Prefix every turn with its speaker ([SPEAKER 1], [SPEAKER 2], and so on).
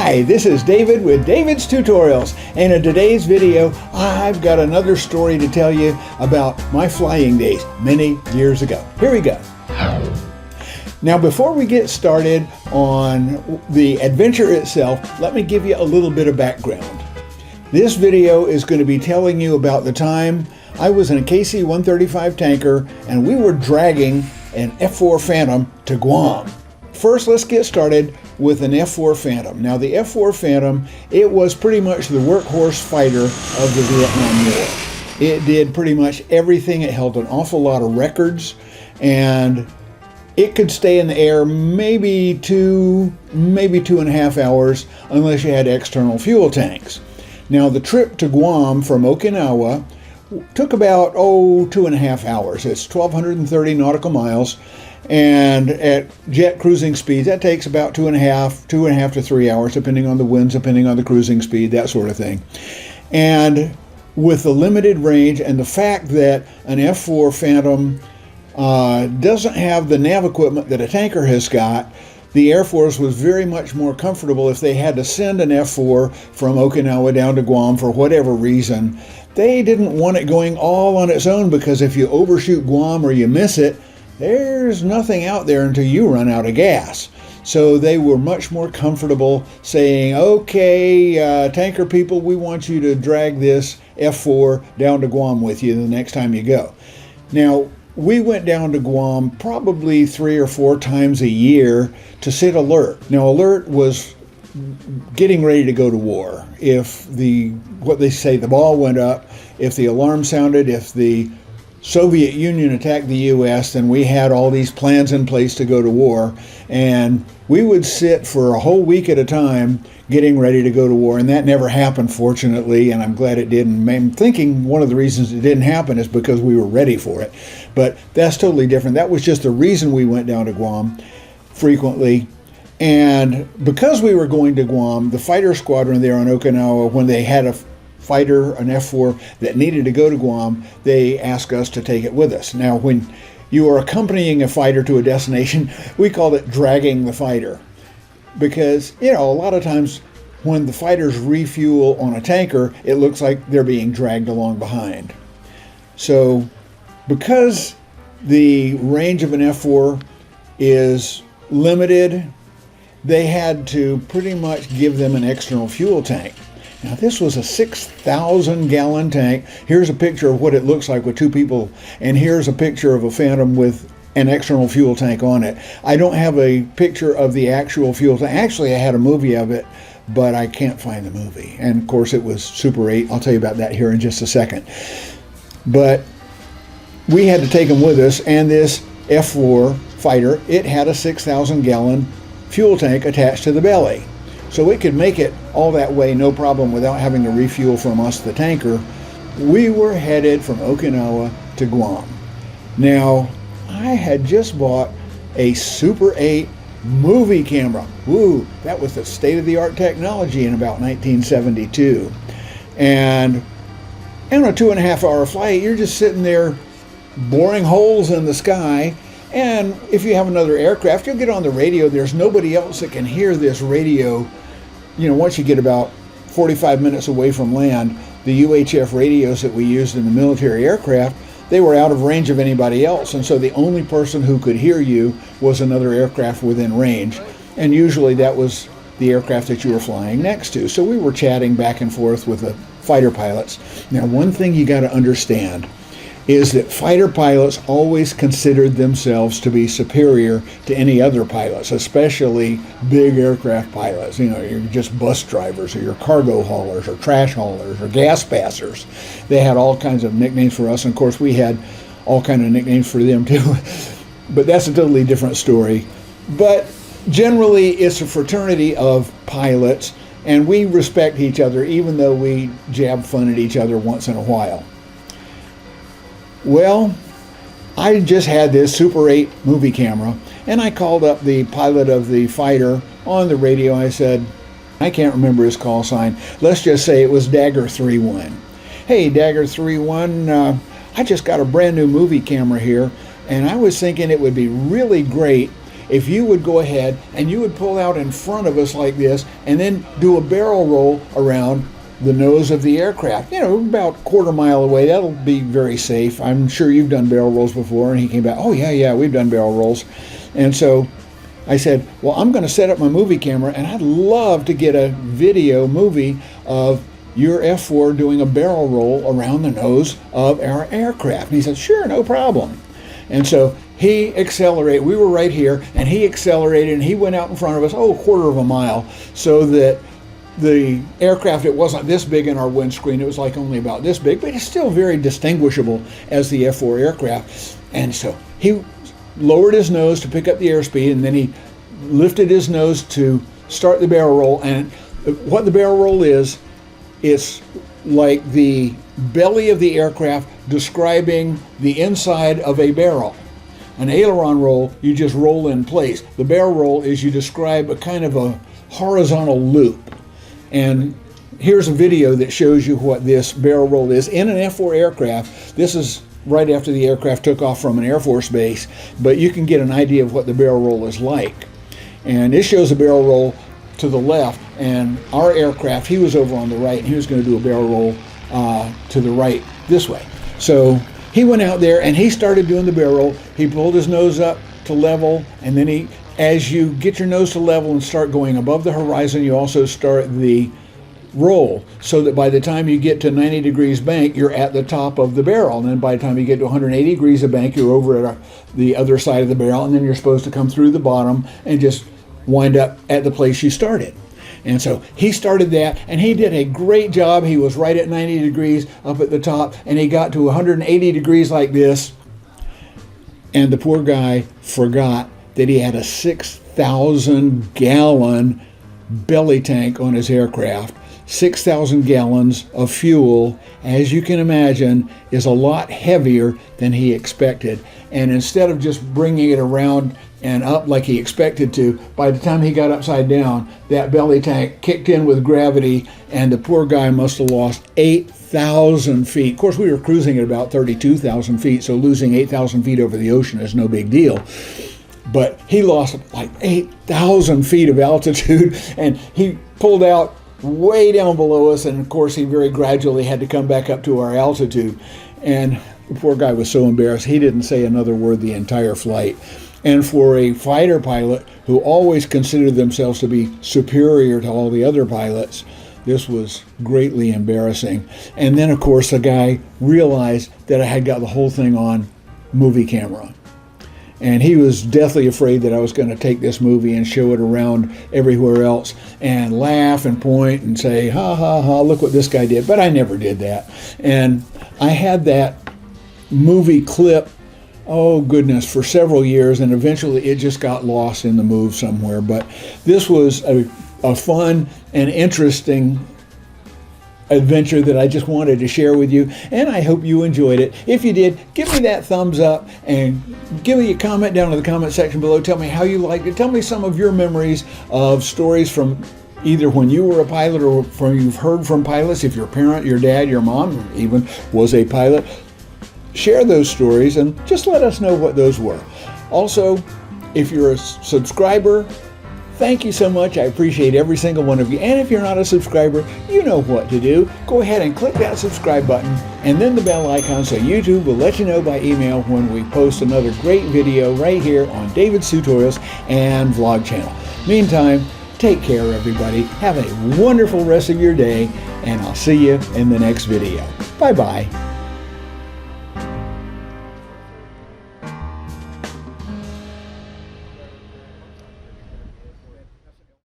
[SPEAKER 1] Hi, this is David with David's Tutorials, and in today's video I've got another story to tell you about my flying days many years ago. Here we go. Now before we get started on the adventure itself, let me give you a little bit of background. This video is going to be telling you about the time I was in a KC-135 tanker and we were dragging an F-4 Phantom to Guam. First, let's get started with an F-4 Phantom. Now the F-4 Phantom, it was pretty much the workhorse fighter of the Vietnam War. It did pretty much everything. It held an awful lot of records, and it could stay in the air maybe 2.5 hours unless you had external fuel tanks. Now the trip to Guam from Okinawa took about 2.5 hours. It's 1,230 nautical miles. And at jet cruising speeds, that takes about 2.5 to 3 hours, depending on the winds, depending on the cruising speed, that sort of thing. And with the limited range and the fact that an F-4 Phantom doesn't have the nav equipment that a tanker has got, the Air Force was very much more comfortable if they had to send an F-4 from Okinawa down to Guam for whatever reason. They didn't want it going all on its own, because if you overshoot Guam or you miss it, there's nothing out there until you run out of gas. So they were much more comfortable saying, okay, tanker people, we want you to drag this F-4 down to Guam with you the next time you go. Now, we went down to Guam probably 3 or 4 times a year to sit alert. Now, alert was getting ready to go to war. If the ball went up, if the alarm sounded, if the Soviet Union attacked the U.S., then we had all these plans in place to go to war, and we would sit for a whole week at a time getting ready to go to war, and that never happened, fortunately, and I'm glad it didn't. I'm thinking one of the reasons it didn't happen is because we were ready for it, but that's totally different. That was just the reason we went down to Guam frequently. And because we were going to Guam, the fighter squadron there on Okinawa, when they had a fighter, an F-4, that needed to go to Guam, they asked us to take it with us. Now, when you are accompanying a fighter to a destination, we called it dragging the fighter. Because, a lot of times when the fighters refuel on a tanker, it looks like they're being dragged along behind. So, because the range of an F-4 is limited, they had to pretty much give them an external fuel tank. Now this was a 6,000 gallon tank. Here's a picture of what it looks like with 2 people, and here's a picture of a Phantom with an external fuel tank on it. I don't have a picture of the actual fuel tank. Actually, I had a movie of it, but I can't find the movie. And of course it was Super 8. I'll tell you about that here in just a second. But we had to take them with us, and this F-4 fighter, it had a 6,000 gallon fuel tank attached to the belly. So it could make it all that way, no problem, without having to refuel from us, the tanker. We were headed from Okinawa to Guam. Now, I had just bought a Super 8 movie camera. Woo, that was the state-of-the-art technology in about 1972. And on a 2.5 hour flight, you're just sitting there boring holes in the sky. And if you have another aircraft, you'll get on the radio. There's nobody else that can hear this radio. Once you get about 45 minutes away from land, the UHF radios that we used in the military aircraft, they were out of range of anybody else. And so the only person who could hear you was another aircraft within range. And usually that was the aircraft that you were flying next to. So we were chatting back and forth with the fighter pilots. Now, one thing you got to understand is that fighter pilots always considered themselves to be superior to any other pilots, especially big aircraft pilots. You're just bus drivers, or your cargo haulers, or trash haulers, or gas passers. They had all kinds of nicknames for us, and of course we had all kinds of nicknames for them too. But that's a totally different story. But generally it's a fraternity of pilots, and we respect each other, even though we jab fun at each other once in a while. Well, I just had this Super 8 movie camera, and I called up the pilot of the fighter on the radio. I said, I can't remember his call sign. Let's just say it was Dagger 31. Hey, Dagger 31, I just got a brand new movie camera here, and I was thinking it would be really great if you would go ahead and you would pull out in front of us like this and then do a barrel roll around the nose of the aircraft, about a quarter mile away. That'll be very safe. I'm sure you've done barrel rolls before. And he came back, oh yeah, we've done barrel rolls. And so I said, well, I'm going to set up my movie camera, and I'd love to get a video movie of your F4 doing a barrel roll around the nose of our aircraft. And he said, sure, no problem. And so he accelerated. We were right here, and he accelerated, and he went out in front of us, a quarter of a mile, so that the aircraft, it wasn't this big in our windscreen. It was like only about this big, but it's still very distinguishable as the F4 aircraft. And so he lowered his nose to pick up the airspeed, and then he lifted his nose to start the barrel roll. And what the barrel roll is, it's like the belly of the aircraft describing the inside of a barrel. An aileron roll, you just roll in place. The barrel roll is you describe a kind of a horizontal loop. And here's a video that shows you what this barrel roll is in an F4 aircraft. This is right after the aircraft took off from an Air Force base, but you can get an idea of what the barrel roll is like. And it shows a barrel roll to the left, and our aircraft, he was over on the right, and he was going to do a barrel roll to the right this way. So he went out there and he started doing the barrel roll. He pulled his nose up to level, and then as you get your nose to level and start going above the horizon, you also start the roll, so that by the time you get to 90 degrees bank, you're at the top of the barrel. And then by the time you get to 180 degrees of bank, you're over at the other side of the barrel, and then you're supposed to come through the bottom and just wind up at the place you started. And so he started that, and he did a great job. He was right at 90 degrees up at the top, and he got to 180 degrees like this, and the poor guy forgot that he had a 6,000 gallon belly tank on his aircraft. 6,000 gallons of fuel, as you can imagine, is a lot heavier than he expected. And instead of just bringing it around and up like he expected to, by the time he got upside down, that belly tank kicked in with gravity, and the poor guy must have lost 8,000 feet. Of course, we were cruising at about 32,000 feet, so losing 8,000 feet over the ocean is no big deal. But he lost like 8,000 feet of altitude, and he pulled out way down below us, and of course he very gradually had to come back up to our altitude. And the poor guy was so embarrassed, he didn't say another word the entire flight. And for a fighter pilot who always considered themselves to be superior to all the other pilots, this was greatly embarrassing. And then of course the guy realized that I had got the whole thing on movie camera. And he was deathly afraid that I was going to take this movie and show it around everywhere else and laugh and point and say, ha, ha, ha, look what this guy did. But I never did that. And I had that movie clip, oh goodness, for several years, and eventually it just got lost in the move somewhere. But this was a fun and interesting adventure that I just wanted to share with you, and I hope you enjoyed it. If you did, give me that thumbs up and give me a comment down in the comment section below. Tell me how you liked it. Tell me some of your memories of stories from either when you were a pilot or from you've heard from pilots. If your parent, your dad, your mom even was a pilot, share those stories and just let us know what those were. Also, if you're a subscriber, thank you so much. I appreciate every single one of you. And if you're not a subscriber, you know what to do. Go ahead and click that subscribe button and then the bell icon so YouTube will let you know by email when we post another great video right here on David's Tutorials and Vlog channel. Meantime, take care, everybody. Have a wonderful rest of your day, and I'll see you in the next video. Bye-bye.